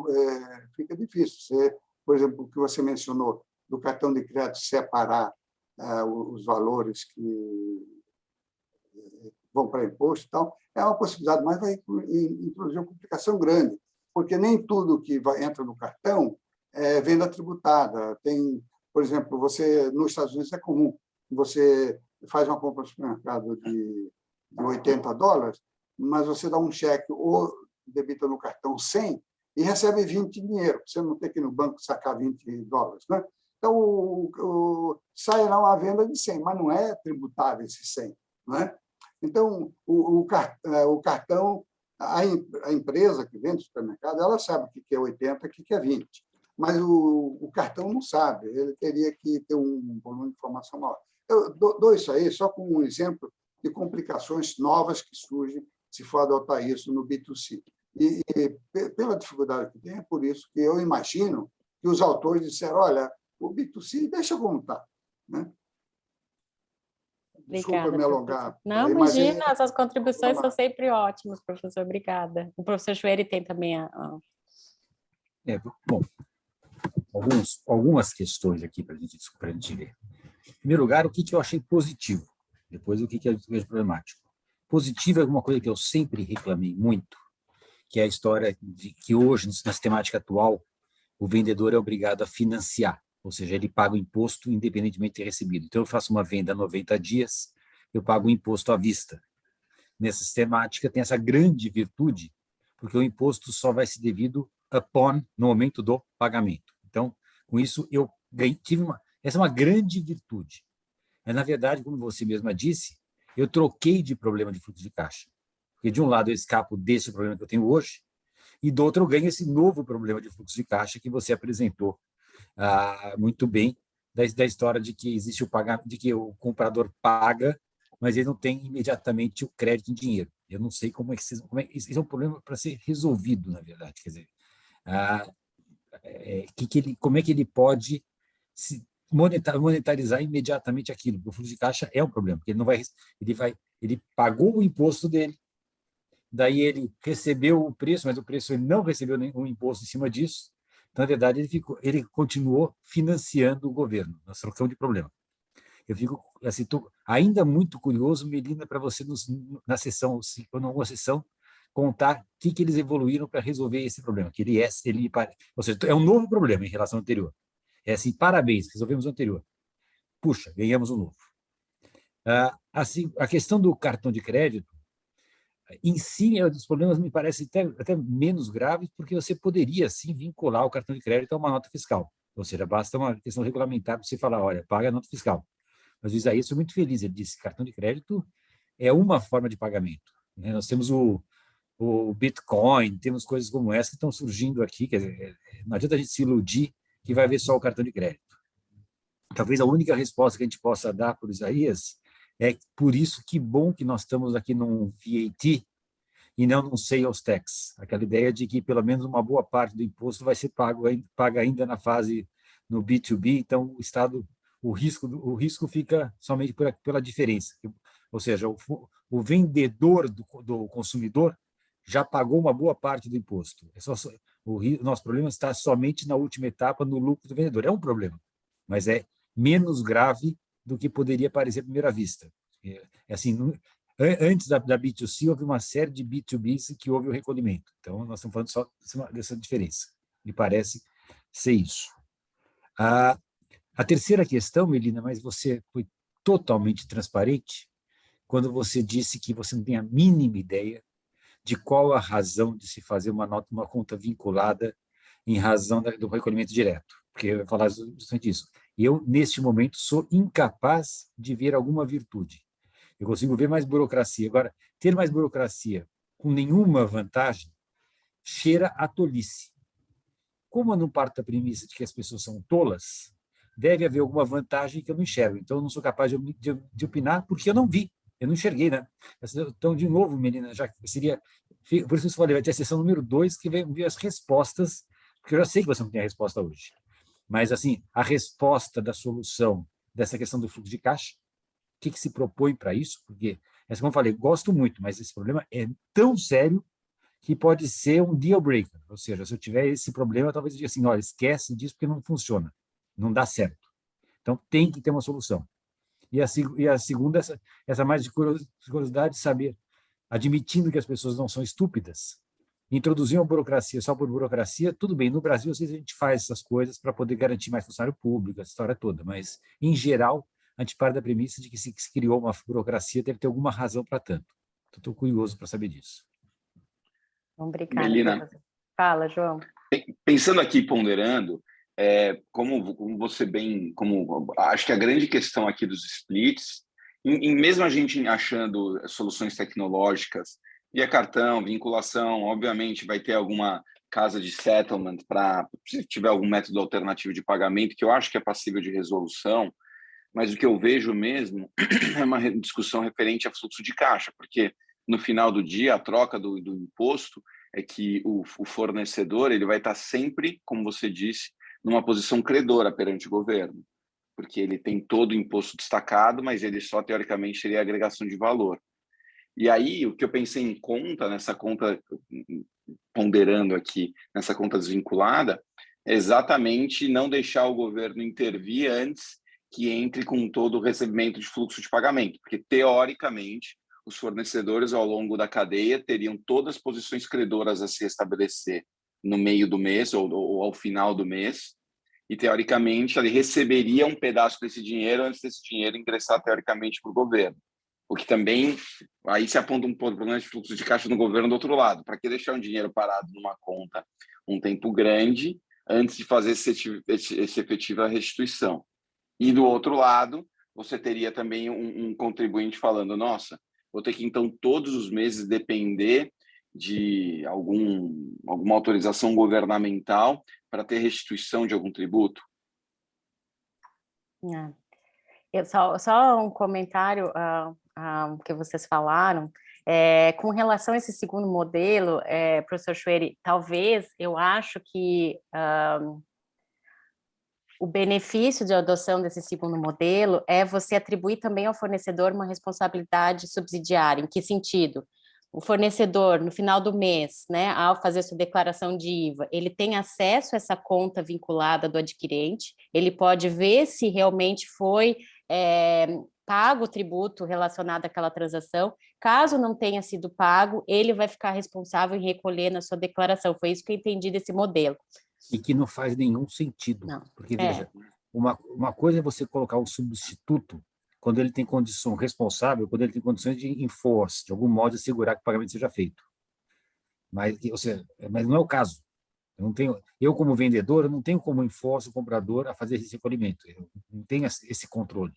[SPEAKER 4] fica difícil. Por exemplo, o que você mencionou, do cartão de crédito separar os valores que vão para imposto e tal, é uma possibilidade, mas vai introduzir uma complicação grande, porque nem tudo que entra no cartão é venda tributada. Tem, por exemplo, nos Estados Unidos é comum, você faz uma compra no supermercado de $80, mas você dá um cheque ou debita no cartão 100 e recebe 20 em dinheiro, você não tem que ir no banco sacar $20, né? Então, sai lá uma venda de 100, mas não é tributável esse 100, né? Então, o cartão, a empresa que vende no supermercado, ela sabe o que é 80 e o que é 20, mas o cartão não sabe, ele teria que ter um volume de informação maior. Eu dou isso aí só como um exemplo de complicações novas que surgem se for adotar isso no B2C. E pela dificuldade que tem, é por isso que eu imagino que os autores disseram, olha, o B2C deixa como está, né? Desculpa me alongar.
[SPEAKER 1] Não, imagina, as suas contribuições são sempre ótimas, professor, obrigada. O professor Chueire tem também
[SPEAKER 2] bom, algumas questões aqui para a gente ver. Em primeiro lugar, o que eu achei positivo, depois o que eu vejo problemático. Positivo é alguma coisa que eu sempre reclamei muito, que é a história de que hoje, na sistemática atual, o vendedor é obrigado a financiar, ou seja, ele paga o imposto independentemente de ter recebido. Então, eu faço uma venda a 90 dias, eu pago o imposto à vista. Nessa sistemática tem essa grande virtude, porque o imposto só vai ser devido no momento do pagamento. Então, com isso, eu essa é uma grande virtude. Mas, na verdade, como você mesma disse, eu troquei de problema de fluxo de caixa. Porque, de um lado, eu escapo desse problema que eu tenho hoje, e do outro, eu ganho esse novo problema de fluxo de caixa que você apresentou muito bem, da história de que existe o pagamento, de que o comprador paga, mas ele não tem imediatamente o crédito em dinheiro. Eu não sei como é que esse é um problema para ser resolvido, na verdade. Quer dizer, como é que ele pode se monetarizar imediatamente aquilo? Porque o fluxo de caixa é um problema, porque ele pagou o imposto dele, daí ele recebeu o preço, mas o preço ele não recebeu nenhum imposto em cima disso. Então, na verdade, ele continuou financiando o governo. Nós trocamos de problema. Eu fico assim, ainda muito curioso, Melina, para você na sessão, ou numa sessão, contar o que eles evoluíram para resolver esse problema. Que ou seja, é um novo problema em relação ao anterior. É assim, parabéns, resolvemos o anterior. Puxa, ganhamos um novo. Assim, a questão do cartão de crédito, em si, os problemas me parecem até menos graves, porque você poderia, sim, vincular o cartão de crédito a uma nota fiscal. Ou seja, basta uma questão regulamentar para você falar, olha, paga a nota fiscal. Mas o Isaías foi muito feliz, ele disse que cartão de crédito é uma forma de pagamento. Né? Nós temos o Bitcoin, temos coisas como essa que estão surgindo aqui, quer dizer, não adianta a gente se iludir que vai ver só o cartão de crédito. Talvez a única resposta que a gente possa dar para o Isaías é por isso que bom que nós estamos aqui num VAT e não num sales tax, aquela ideia de que pelo menos uma boa parte do imposto vai ser paga ainda na fase no B2B, então o Estado, o risco fica somente pela diferença, ou seja, o vendedor do consumidor já pagou uma boa parte do imposto. O nosso problema está somente na última etapa, no lucro do vendedor. É um problema, mas é menos grave do que poderia parecer à primeira vista. Assim, antes da B2C, houve uma série de B2Bs que houve o recolhimento. Então, nós estamos falando só dessa diferença. Me parece ser isso. A terceira questão, Melina, mas você foi totalmente transparente quando você disse que você não tem a mínima ideia de qual a razão de se fazer uma conta vinculada em razão do recolhimento direto. Porque eu ia falar justamente isso. Eu, neste momento, sou incapaz de ver alguma virtude. Eu consigo ver mais burocracia. Agora, ter mais burocracia com nenhuma vantagem cheira a tolice. Como eu não parto da premissa de que as pessoas são tolas, deve haver alguma vantagem que eu não enxergo. Então, eu não sou capaz de opinar porque eu não vi, eu não enxerguei, né? Então, de novo, menina, já seria... Por isso que eu falei, vai ter a sessão número 2, que vem ver as respostas, porque eu já sei que você não tem a resposta hoje. Mas, assim, a resposta da solução dessa questão do fluxo de caixa, o que se propõe para isso? Porque, como eu falei, gosto muito, mas esse problema é tão sério que pode ser um deal breaker. Ou seja, se eu tiver esse problema, talvez eu diga assim, olha, esquece disso porque não funciona, não dá certo. Então, tem que ter uma solução. E a segunda, essa mais de curiosidade de saber, admitindo que as pessoas não são estúpidas, introduzir uma burocracia só por burocracia, tudo bem, no Brasil, às vezes a gente faz essas coisas para poder garantir mais funcionário público, essa história toda, mas, em geral, a gente parte da premissa de que se criou uma burocracia, deve ter alguma razão para tanto. Estou curioso para saber disso.
[SPEAKER 1] Obrigada.
[SPEAKER 5] Melina,
[SPEAKER 1] fala, João.
[SPEAKER 5] Pensando aqui, ponderando, como você acho que a grande questão aqui dos splits, mesmo a gente achando soluções tecnológicas, via cartão, vinculação, obviamente vai ter alguma casa de settlement se tiver algum método alternativo de pagamento, que eu acho que é passível de resolução, mas o que eu vejo mesmo é uma discussão referente a fluxo de caixa, porque no final do dia, a troca do imposto é que o fornecedor ele vai estar sempre, como você disse, numa posição credora perante o governo, porque ele tem todo o imposto destacado, mas ele só, teoricamente, seria agregação de valor. E aí, o que eu pensei em nessa conta, ponderando aqui, nessa conta desvinculada, é exatamente não deixar o governo intervir antes que entre com todo o recebimento de fluxo de pagamento, porque, teoricamente, os fornecedores, ao longo da cadeia, teriam todas as posições credoras a se estabelecer no meio do mês ou ao final do mês, e, teoricamente, ele receberia um pedaço desse dinheiro antes desse dinheiro ingressar, teoricamente, para o governo. O que também, aí se aponta um problema de fluxo de caixa no governo do outro lado. Para que deixar um dinheiro parado numa conta um tempo grande antes de fazer essa efetiva restituição? E, do outro lado, você teria também um contribuinte falando, nossa, vou ter que, então, todos os meses depender de alguma autorização governamental para ter restituição de algum tributo?
[SPEAKER 1] Só um comentário que vocês falaram. Com relação a esse segundo modelo, professor Schwery, talvez, eu acho que o benefício de adoção desse segundo modelo é você atribuir também ao fornecedor uma responsabilidade subsidiária. Em que sentido? O fornecedor, no final do mês, né, ao fazer sua declaração de IVA, ele tem acesso a essa conta vinculada do adquirente, ele pode ver se realmente foi pago o tributo relacionado àquela transação. Caso não tenha sido pago, ele vai ficar responsável em recolher na sua declaração. Foi isso que eu entendi desse modelo.
[SPEAKER 2] E que não faz nenhum sentido.
[SPEAKER 1] Não.
[SPEAKER 2] Porque, veja, uma coisa é você colocar um substituto quando ele tem condição responsável, quando ele tem condições de enforce, de algum modo assegurar que o pagamento seja feito. Mas não é o caso. Eu, como vendedor, eu não tenho como enforce o comprador a fazer esse recolhimento. Eu não tenho esse controle.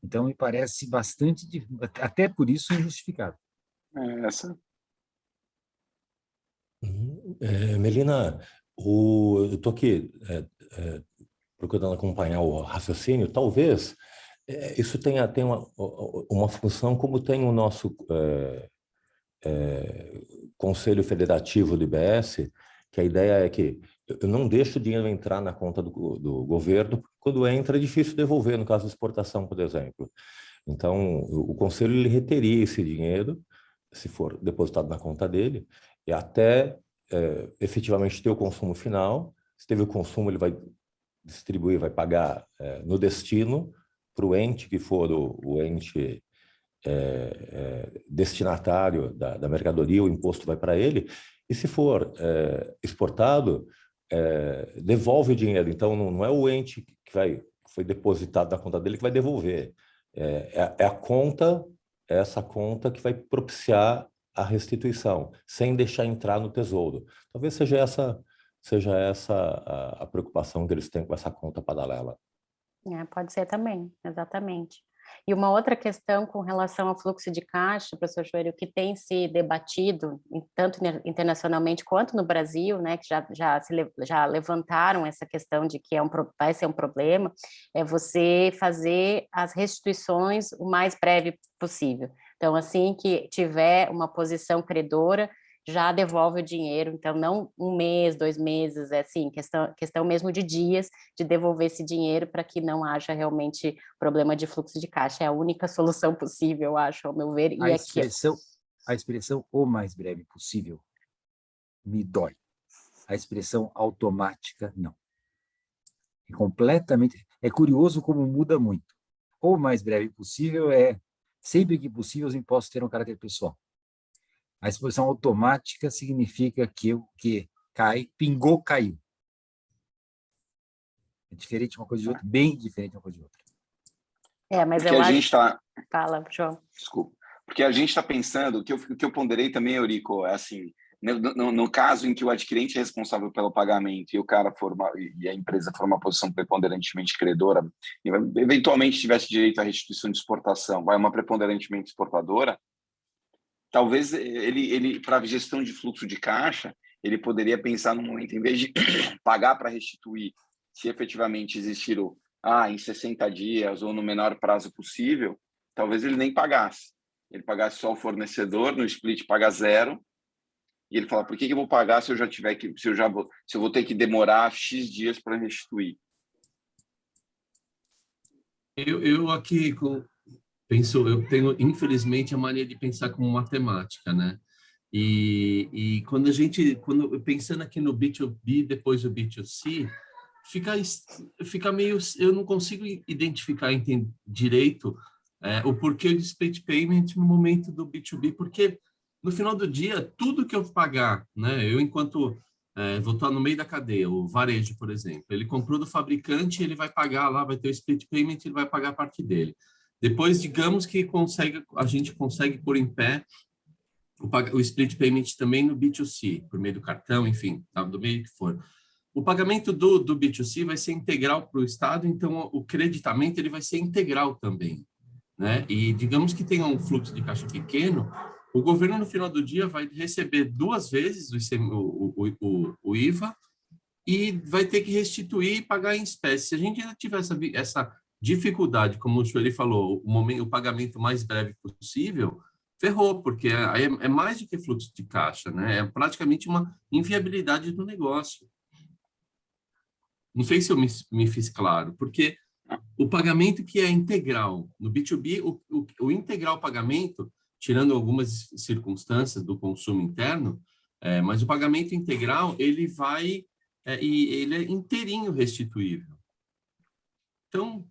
[SPEAKER 2] Então, me parece bastante, até por isso, injustificado.
[SPEAKER 6] Melina, eu estou aqui procurando acompanhar o raciocínio. Talvez isso tenha uma função como tem o nosso Conselho Federativo do IBS, que a ideia é que eu não deixo o dinheiro entrar na conta do governo, porque quando entra é difícil devolver, no caso de exportação, por exemplo. Então, o Conselho ele reteria esse dinheiro, se for depositado na conta dele, e até efetivamente ter o consumo final. Se teve o consumo, ele vai distribuir, vai pagar no destino para o ente que for o ente destinatário da mercadoria, o imposto vai para ele. E se for exportado, devolve o dinheiro. Então, não é o ente que foi depositado na conta dele que vai devolver. É essa conta que vai propiciar a restituição, sem deixar entrar no tesouro. Talvez seja essa a preocupação que eles têm com essa conta paralela.
[SPEAKER 1] Pode ser também, exatamente. E uma outra questão com relação ao fluxo de caixa, professor Schwery, que tem se debatido, tanto internacionalmente quanto no Brasil, né, que já levantaram essa questão de que vai ser um problema, é você fazer as restituições o mais breve possível. Então, assim que tiver uma posição credora, já devolve o dinheiro, então não 1 mês, 2 meses, assim, questão mesmo de dias de devolver esse dinheiro para que não haja realmente problema de fluxo de caixa. É a única solução possível, eu acho, ao meu ver.
[SPEAKER 2] A expressão o mais breve possível me dói. A expressão automática, não. É curioso como muda muito. O mais breve possível sempre que possível, os impostos terão caráter pessoal. A exposição automática significa que o que pingou, caiu. É diferente uma coisa de outra, bem diferente uma coisa de outra.
[SPEAKER 1] Mas
[SPEAKER 5] porque
[SPEAKER 1] eu acho... Fala, João.
[SPEAKER 5] Desculpa. Porque a gente está pensando, o que eu ponderei também, Eurico, é assim, no caso em que o adquirente é responsável pelo pagamento e a empresa for uma posição preponderantemente credora, e eventualmente tivesse direito à restituição de exportação, vai uma preponderantemente exportadora, talvez ele para a gestão de fluxo de caixa, ele poderia pensar no momento, em vez de pagar para restituir, se efetivamente existir em 60 dias ou no menor prazo possível, talvez ele nem pagasse. Ele pagasse só o fornecedor, no split paga 0, e ele fala, por que eu vou pagar se eu vou ter que demorar X dias para restituir?
[SPEAKER 3] Eu aqui eu tenho, infelizmente, a mania de pensar como matemática, né? E quando pensando aqui no B2B, depois do B2C, fica meio... Eu não consigo identificar direito o porquê de split payment no momento do B2B, porque no final do dia, tudo que eu pagar, né? Eu, enquanto vou estar no meio da cadeia, o varejo, por exemplo, ele comprou do fabricante, ele vai pagar lá, vai ter o split payment, ele vai pagar a parte dele. Depois, digamos que a gente consegue pôr em pé o split payment também no B2C, por meio do cartão, enfim, do meio que for. o pagamento do B2C vai ser integral para o Estado, então o creditamento ele vai ser integral também, né? E digamos que tenha um fluxo de caixa pequeno, o governo, no final do dia, vai receber 2 vezes o IVA e vai ter que restituir e pagar em espécie. Se a gente ainda tiver essa dificuldade, como o senhor falou, o pagamento mais breve possível, ferrou, porque aí é mais do que fluxo de caixa, né? É praticamente uma inviabilidade do negócio. Não sei se eu me fiz claro, porque o pagamento que é integral, no B2B, o integral pagamento, tirando algumas circunstâncias do consumo interno, mas o pagamento integral, ele ele é inteirinho restituível. Então,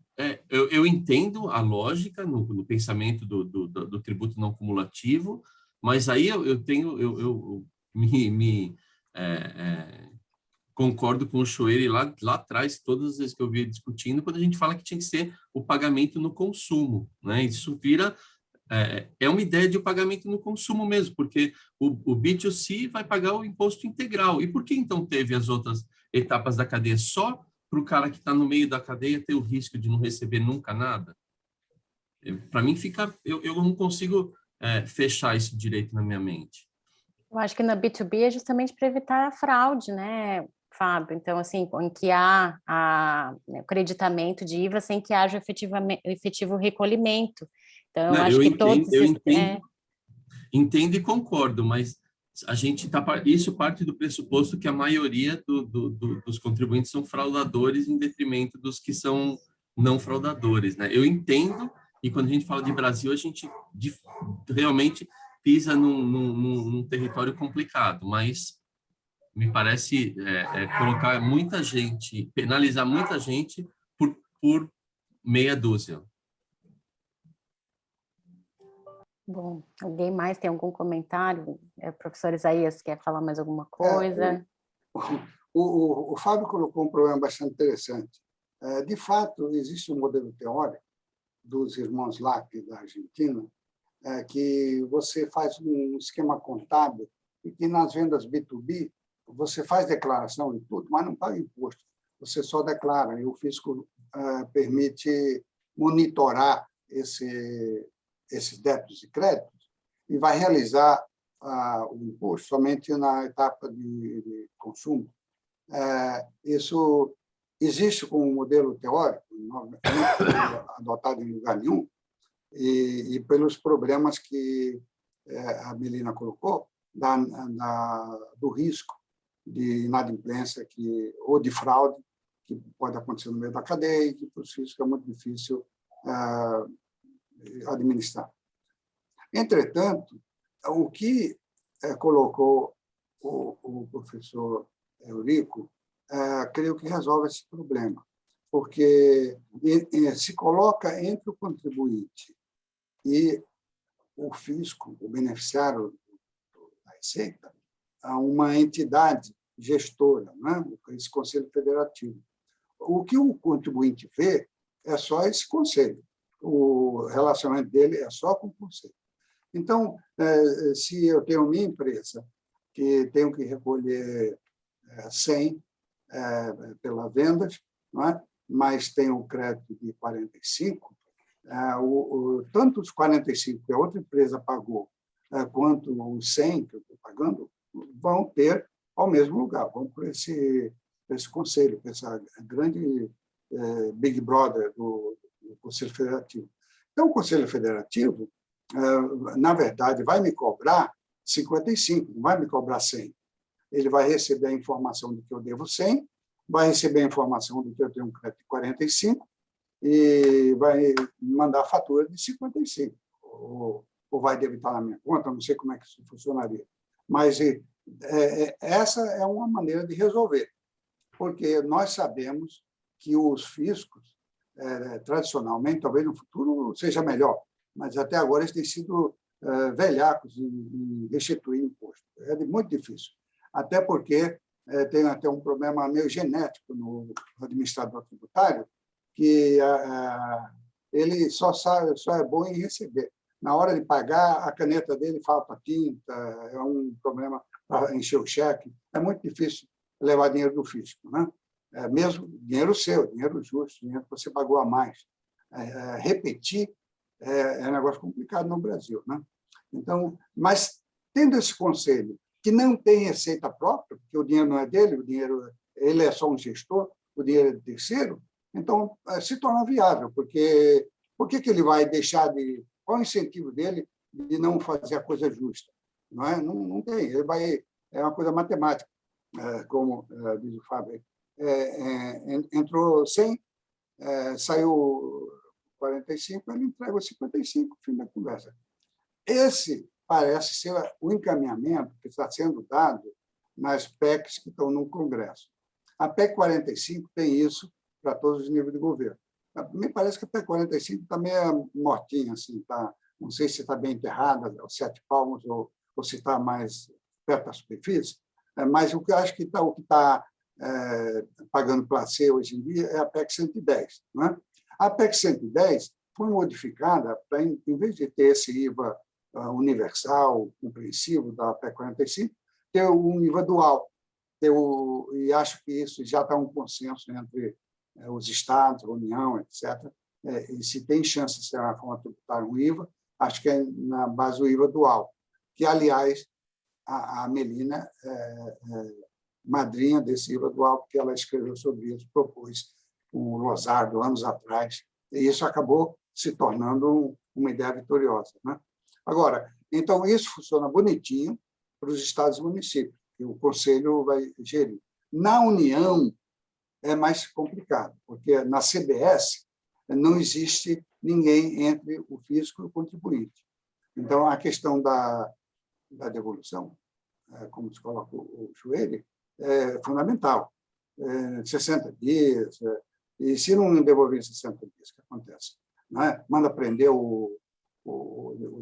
[SPEAKER 3] eu entendo a lógica no pensamento do tributo não cumulativo, mas aí eu concordo com o Schwerer lá atrás, todas as vezes que eu via discutindo, quando a gente fala que tinha que ser o pagamento no consumo, né? Isso vira... É uma ideia de pagamento no consumo mesmo, porque o B2C vai pagar o imposto integral. E por que então teve as outras etapas da cadeia? Só para o cara que está no meio da cadeia ter o risco de não receber nunca nada? Para mim, eu não consigo fechar isso direito na minha mente.
[SPEAKER 1] Eu acho que na B2B é justamente para evitar a fraude, né, Fábio? Então, assim, em que há o creditamento de IVA sem que haja efetivo recolhimento. Então, eu acho que todos...
[SPEAKER 3] Entendo e concordo, mas a gente isso parte do pressuposto que a maioria dos contribuintes são fraudadores em detrimento dos que são não fraudadores, né? Eu entendo, e quando a gente fala de Brasil, a gente realmente pisa num território complicado, mas me parece colocar muita gente, penalizar muita gente por meia dúzia.
[SPEAKER 1] Bom, alguém mais tem algum comentário? O professor Isaías quer falar mais alguma coisa?
[SPEAKER 4] O Fábio colocou um problema bastante interessante. De fato, existe um modelo teórico dos irmãos Lack da Argentina, que você faz um esquema contábil e que nas vendas B2B você faz declaração e tudo, mas não paga imposto. Você só declara e o fisco permite monitorar esses débitos e créditos e vai realizar o imposto somente na etapa de consumo. Isso existe como modelo teórico, não adotado em lugar nenhum, e pelos problemas que a Melina colocou, do risco de inadimplência ou de fraude que pode acontecer no meio da cadeia e que, por isso, é muito difícil administrar. Entretanto, o que colocou o professor Eurico, creio que resolve esse problema, porque se coloca entre o contribuinte e o fisco, o beneficiário da Receita, uma entidade gestora, né? Esse Conselho Federativo. O que o contribuinte vê é só esse conselho. O relacionamento dele é só com o conselho. Então, se eu tenho minha empresa que tenho que recolher 100 pela vendas, não é? Mas tem um crédito de 45, tanto os 45 que a outra empresa pagou, quanto os 100 que eu estou pagando, vão ter ao mesmo lugar, vão por esse conselho, por essa grande Big Brother do Conselho Federativo. Então, o Conselho Federativo, na verdade, vai me cobrar 55, não vai me cobrar 100. Ele vai receber a informação de que eu devo 100, vai receber a informação de que eu tenho um crédito de 45 e vai me mandar a fatura de 55, ou vai debitar na minha conta, não sei como é que isso funcionaria. Mas essa é uma maneira de resolver, porque nós sabemos que os fiscos, tradicionalmente, talvez no futuro seja melhor, mas até agora eles têm sido velhacos em restituir imposto. É muito difícil, até porque tem até um problema meio genético no administrador tributário, que ele só é bom em receber. Na hora de pagar, a caneta dele falta tinta, é um problema para encher o cheque. É muito difícil levar dinheiro do fisco, né? Mesmo dinheiro seu, dinheiro justo, dinheiro que você pagou a mais. Repetir é um negócio complicado no Brasil, né? Então, mas tendo esse conselho que não tem receita própria, porque o dinheiro não é dele, ele é só um gestor, o dinheiro é de terceiro, então se torna viável, porque por que ele vai deixar de... Qual é o incentivo dele de não fazer a coisa justa? Não é? Não tem. Ele vai... É uma coisa matemática, como diz o Fábio. Entrou 100, saiu 45, ele entrega os 55, fim da conversa. Esse parece ser o encaminhamento que está sendo dado nas PECs que estão no Congresso. A PEC 45 tem isso para todos os níveis de governo. Me parece que a PEC 45 está meio mortinha, assim, tá? Não sei se está bem enterrada, aos 7 palmos, ou se está mais perto da superfície, mas o que eu acho que o que está pagando placê hoje em dia é a PEC 110. Né? A PEC 110 foi modificada para, em vez de ter esse IVA universal, compreensivo da PEC 45, ter um IVA dual. E acho que isso já está um consenso entre os estados, a União, etc. E se tem chance de ser uma forma tributária um IVA, acho que é na base do IVA dual, que, aliás, a Melina madrinha desse IVA dual, porque ela escreveu sobre isso, propôs o Losardo anos atrás, e isso acabou se tornando uma ideia vitoriosa. Né? Agora, então, isso funciona bonitinho para os estados e municípios, que o Conselho vai gerir. Na União, é mais complicado, porque na CBS não existe ninguém entre o fisco e o contribuinte. Então, a questão da devolução, como se coloca o joelho, é fundamental. 60 dias, e se não devolver em 60 dias, o que acontece? Não é? Manda prender o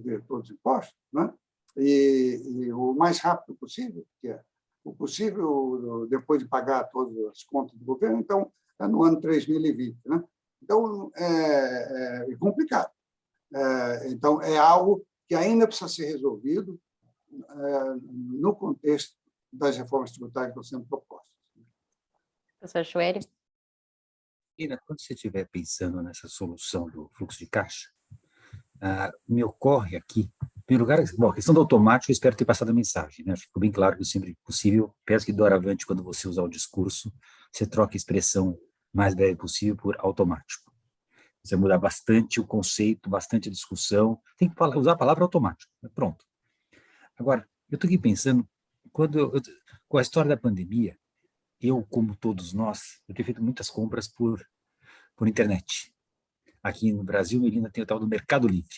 [SPEAKER 4] diretor dos impostos, não é? E o mais rápido possível, que é o possível depois de pagar todas as contas do governo, então, é no ano 2020. Né? Então, é complicado. Então, é algo que ainda precisa ser resolvido no contexto das reformas tributárias que estão sendo propostas.
[SPEAKER 1] Professor Schwery?
[SPEAKER 2] Ina, quando você estiver pensando nessa solução do fluxo de caixa, me ocorre aqui, em primeiro lugar, bom, a questão do automático, eu espero ter passado a mensagem, né? Ficou bem claro que sempre que possível, peço que doravante, quando você usar o discurso, você troque a expressão mais breve possível por automático. Você mudar bastante o conceito, bastante a discussão, tem que usar a palavra automático, pronto. Agora, eu estou aqui pensando, com a história da pandemia, eu, como todos nós, eu tenho feito muitas compras por internet. Aqui no Brasil, Melina, tem o tal do Mercado Livre.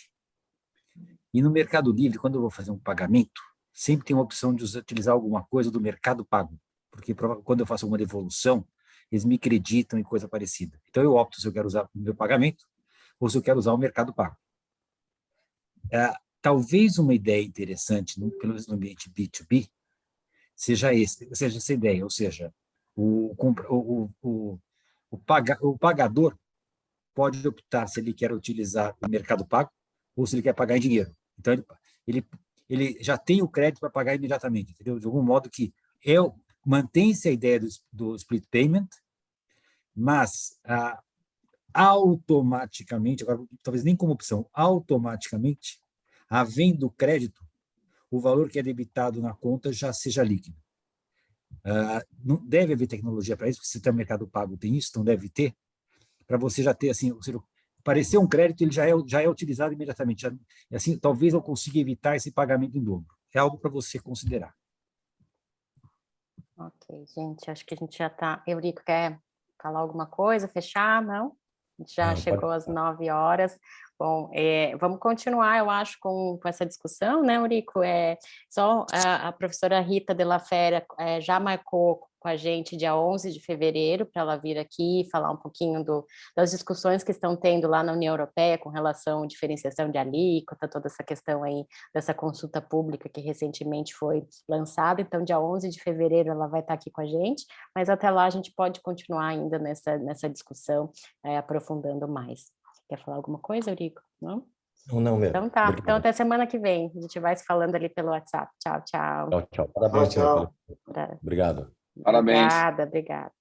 [SPEAKER 2] E no Mercado Livre, quando eu vou fazer um pagamento, sempre tem uma opção de utilizar alguma coisa do Mercado Pago, porque quando eu faço alguma devolução, eles me creditam e coisa parecida. Então, eu opto se eu quero usar o meu pagamento ou se eu quero usar o Mercado Pago. Talvez uma ideia interessante, pelo menos no ambiente B2B, seja essa ideia, ou seja, o pagador pode optar se ele quer utilizar o Mercado Pago ou se ele quer pagar em dinheiro. Então, ele já tem o crédito para pagar imediatamente, entendeu? De algum modo que mantém-se a ideia do split payment, mas automaticamente, agora talvez nem como opção, automaticamente, havendo crédito, o valor que é debitado na conta já seja líquido. Não deve haver tecnologia para isso, porque se tem o Mercado Pago tem isso, então deve ter, para você já ter, assim, parecer um crédito, ele já é utilizado imediatamente. Assim, talvez eu consiga evitar esse pagamento em dobro. É algo para você considerar.
[SPEAKER 1] Ok, gente, acho que a gente já está... Eurico, quer falar alguma coisa, fechar? Não? A gente já chegou às 9 horas. Bom, vamos continuar, eu acho, com essa discussão, né, Eurico? Só a professora Rita de la Fera já marcou com a gente dia 11 de fevereiro para ela vir aqui falar um pouquinho das discussões que estão tendo lá na União Europeia com relação à diferenciação de alíquota, toda essa questão aí dessa consulta pública que recentemente foi lançada. Então, dia 11 de fevereiro ela vai estar aqui com a gente, mas até lá a gente pode continuar ainda nessa discussão, aprofundando mais. Quer falar alguma coisa, Eurico? Não?
[SPEAKER 6] Não mesmo.
[SPEAKER 1] Então tá.
[SPEAKER 6] Obrigado.
[SPEAKER 1] Então até semana que vem. A gente vai se falando ali pelo WhatsApp. Tchau, tchau.
[SPEAKER 6] Tchau, tchau. Parabéns.
[SPEAKER 4] Tchau.
[SPEAKER 6] Obrigado.
[SPEAKER 5] Parabéns.
[SPEAKER 1] Obrigada, obrigada.